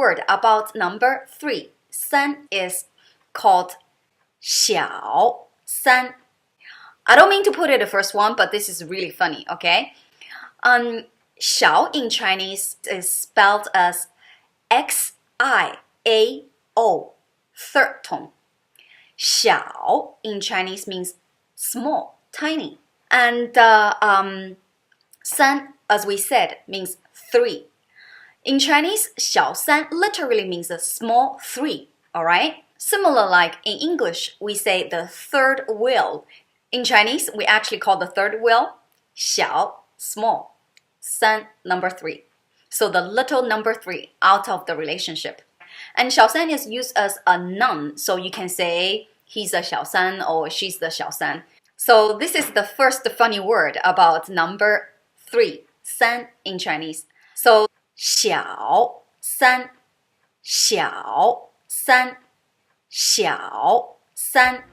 word about number 3, 三 is called 小三. I don't mean to put it the first one, but this is really funny, okay? 小 in Chinese is spelled as X-I-A-O, third tone. 小 in Chinese means small, tiny. And 三, as we said, means 3. In Chinese, 小三 literally means a small 3, alright? Similar like in English, we say the third wheel. In Chinese, we actually call the third wheel 小, small, 三, number 3. So the little number 3 out of the relationship. And 小三 is used as a noun, so you can say he's a 小三 or she's the 小三. So this is the first funny word about number 3, 三 in Chinese. So 小三, 小三, 小三.